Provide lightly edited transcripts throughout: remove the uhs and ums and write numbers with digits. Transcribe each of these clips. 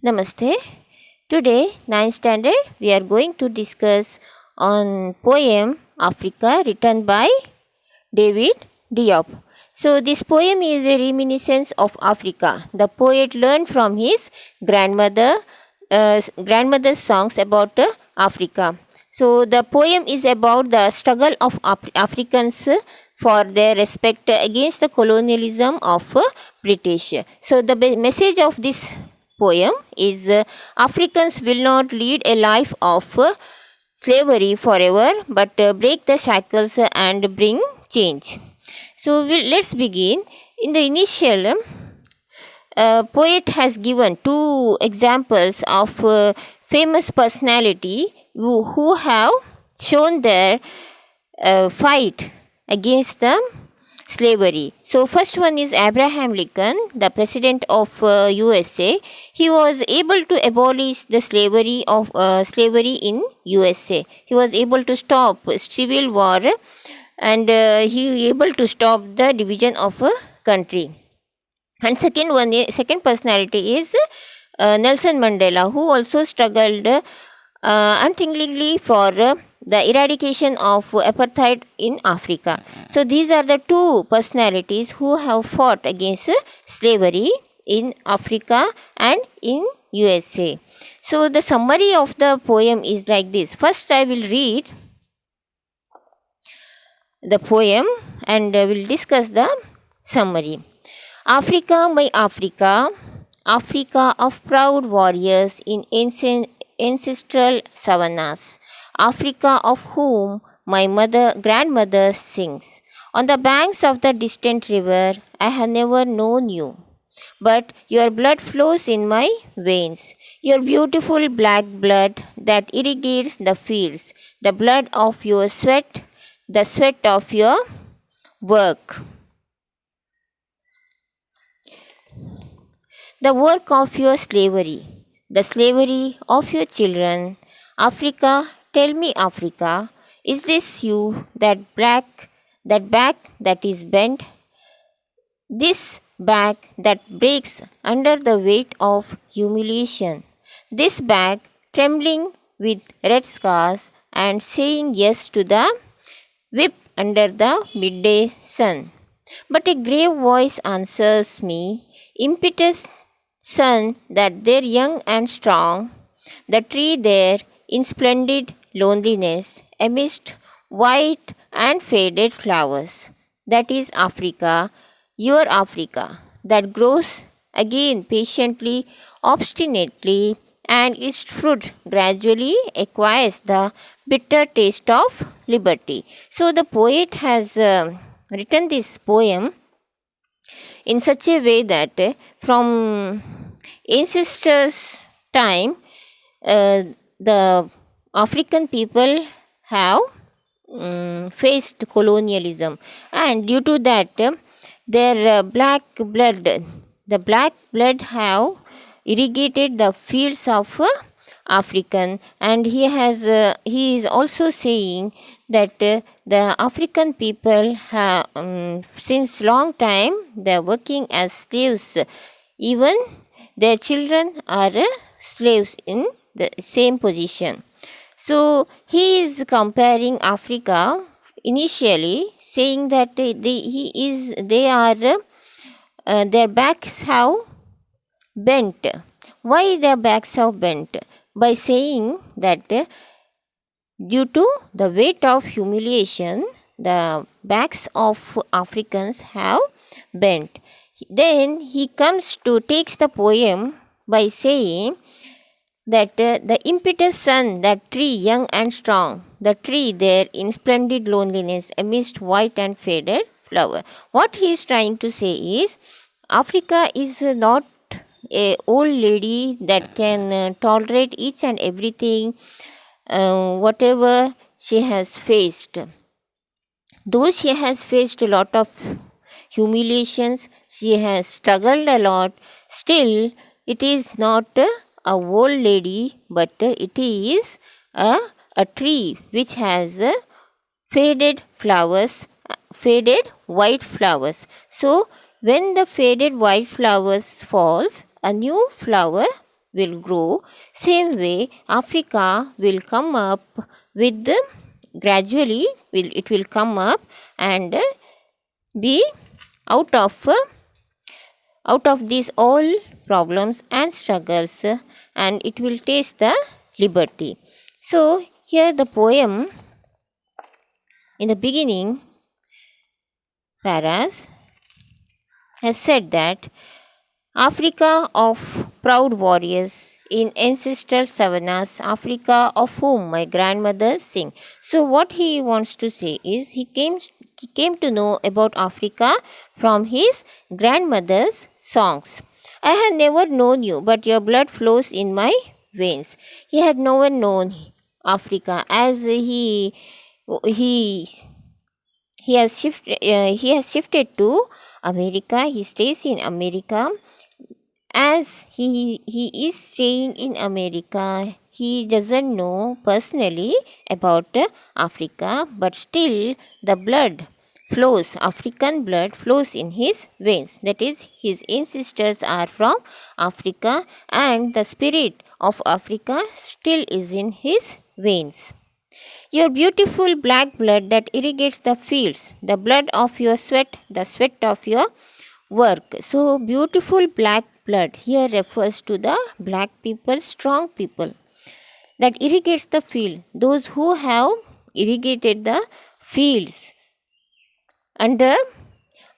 Namaste. Today, ninth standard, we are going to discuss on poem Africa written by David Diop. So, this poem is a reminiscence of Africa. The poet learned from his grandmother's songs about Africa. So, the poem is about the struggle of Africans for their respect against the colonialism of British. So, the message of this poem is Africans will not lead a life of slavery forever, but break the shackles and bring change. So let's begin. In the initial, poet has given two examples of famous personality who have shown their fight against the slavery. So first one is Abraham Lincoln, the president of USA. He was able to abolish the slavery in USA. He was able to stop civil war and he able to stop the division of a country. And second personality is Nelson Mandela, who also struggled untiringly for the eradication of apartheid in Africa. So these are the two personalities who have fought against slavery in Africa and in USA. So the summary of the poem is like this. First I will read the poem and will discuss the summary. Africa, my Africa, Africa of proud warriors in ancestral savannas, Africa of whom my grandmother sings. On the banks of the distant river, I have never known you, but your blood flows in my veins, your beautiful black blood that irrigates the fields, the blood of your sweat, the sweat of your work. The work of your slavery, the slavery of your children. Africa, tell me, Africa, is this you, that back that is bent, this back that breaks under the weight of humiliation, this back trembling with red scars and saying yes to the whip under the midday sun? But a grave voice answers me, impetus son, that there young and strong, the tree there in splendid loneliness amidst white and faded flowers. That is Africa, your Africa, that grows again patiently, obstinately, and its fruit gradually acquires the bitter taste of liberty. So the poet has written this poem in such a way that from ancestors' time, the African people have faced colonialism, and due to that, their the black blood have irrigated the fields of African, and he is also saying that the African people have since long time they are working as slaves. Even their children are slaves in the same position. So he is comparing Africa initially, saying that their backs have bent. Why their backs have bent? By saying that due to the weight of humiliation, the backs of Africans have bent. Then he takes the poem by saying that the impetus sun, that tree young and strong, the tree there in splendid loneliness amidst white and faded flower. What he is trying to say is Africa is not a old lady that can tolerate each and everything, whatever she has faced. Though she has faced a lot of humiliations, she has struggled a lot, still it is not a old lady, but it is a tree which has faded flowers, faded white flowers. So when the faded white flowers falls, a new flower will grow, same way Africa will come up with gradually it will come up and be out of these all problems and struggles and it will taste the liberty. So here the poem in the beginning paras has said that Africa of proud warriors in ancestral savannas, Africa of whom my grandmother sing. So what he wants to say is he came to know about Africa from his grandmother's songs. I had never known you, but your blood flows in my veins. He had never known Africa as he he has shifted to America. He stays in America. As he is staying in America, he doesn't know personally about Africa, but still the blood flows, African blood flows in his veins. That is, his ancestors are from Africa, and the spirit of Africa still is in his veins. Your beautiful black blood that irrigates the fields, the blood of your sweat, the sweat of your work. So, beautiful black blood here refers to the black people, strong people that irrigates the field, those who have irrigated the fields under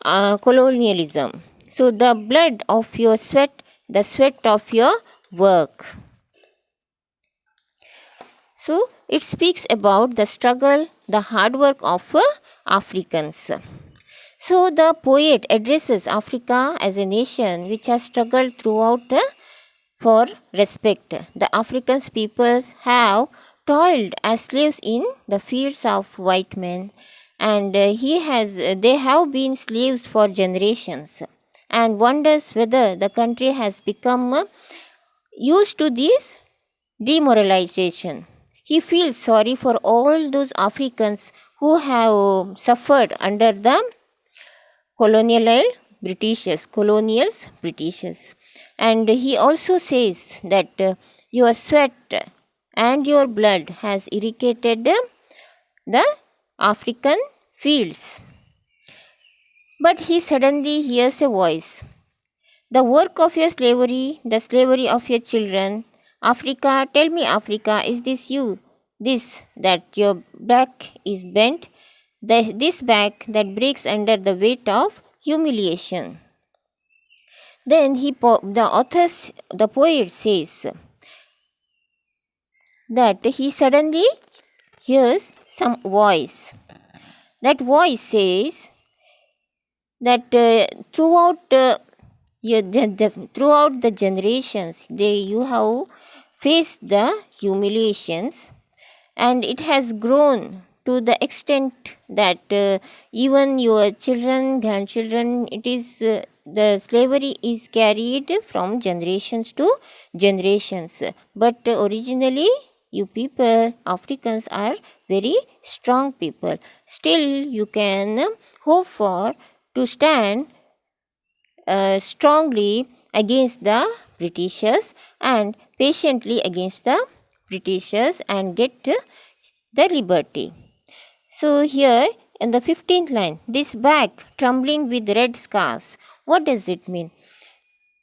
colonialism. So, the blood of your sweat, the sweat of your work. So, it speaks about the struggle, the hard work of Africans. So, the poet addresses Africa as a nation which has struggled throughout for respect. The African peoples have toiled as slaves in the fields of white men, and they have been slaves for generations, and wonders whether the country has become used to this demoralization. He feels sorry for all those Africans who have suffered under the colonials, Britishers. And he also says that your sweat and your blood has irrigated the African fields. But he suddenly hears a voice. The work of your slavery, the slavery of your children, Africa, tell me, Africa, is this you? This, that your back is bent, this back that breaks under the weight of humiliation. Then the poet says that he suddenly hears some voice. That voice says that throughout the generations, you have faced the humiliations, and it has grown to the extent that even your children, grandchildren, the slavery is carried from generations to generations. But originally, you people, Africans, are very strong people. Still, you can hope for to stand strongly against the Britishers and patiently against the Britishers and get the liberty. So here in the 15th line, this back trembling with red scars. What does it mean?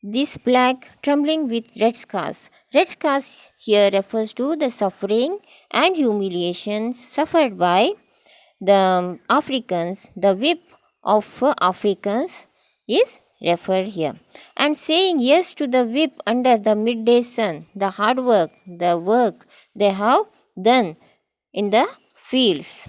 This black trembling with red scars. Red scars here refers to the suffering and humiliation suffered by the Africans. The whip of Africans is referred here. And saying yes to the whip under the midday sun, the hard work, the work they have done in the fields.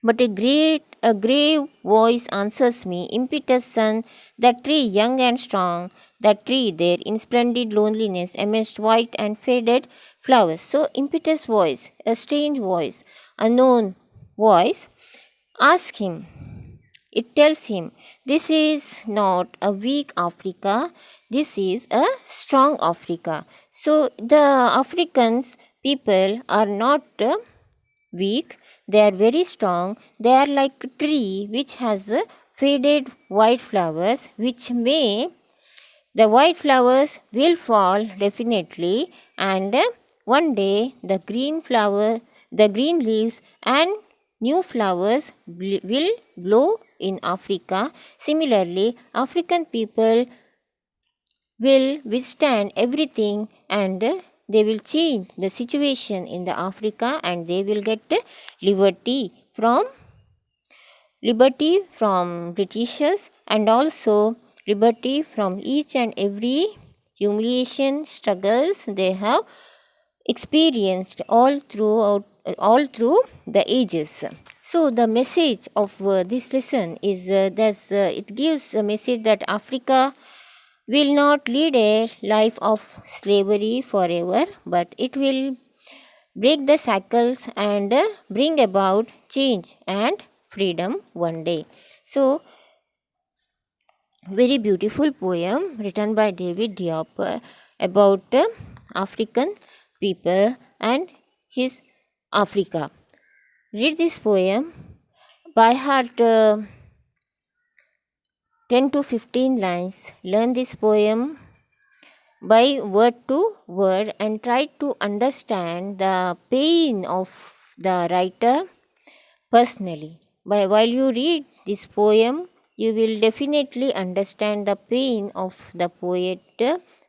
But a grave voice answers me, impetuous son, that tree young and strong, that tree there in splendid loneliness amidst white and faded flowers. So impetuous voice, a strange voice, unknown voice, ask him. It tells him, this is not a weak Africa, this is a strong Africa. So the Africans people are not weak, they are very strong. They are like tree which has faded white flowers which may The white flowers will fall definitely, and one day the green leaves and new flowers will blow in Africa. Similarly, African people will withstand everything, and they will change the situation in the Africa, and they will get liberty from Britishers, and also liberty from each and every humiliation struggles they have experienced all through the ages. So the message of this lesson is that it gives a message that Africa will not lead a life of slavery forever, but it will break the cycles and bring about change and freedom one day. So, very beautiful poem written by David Diop about African people and his Africa. Read this poem by heart. 10 to 15 lines. Learn this poem by word to word and try to understand the pain of the writer personally. While you read this poem, you will definitely understand the pain of the poet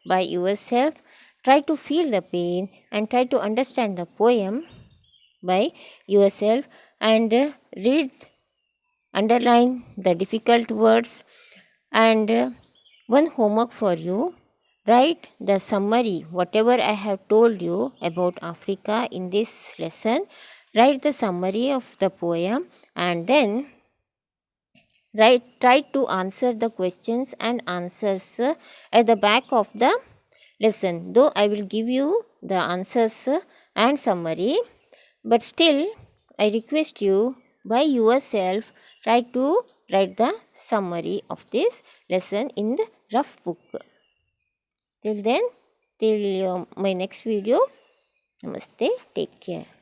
by yourself. Try to feel the pain and try to understand the poem by yourself, and read, underline the difficult words. And one homework for you: write the summary, whatever I have told you about Africa in this lesson. Write the summary of the poem, and then try to answer the questions and answers at the back of the lesson. Though I will give you the answers and summary, but still I request you by yourself try to write the summary of this lesson in the rough book. Till then, till my next video, namaste, take care.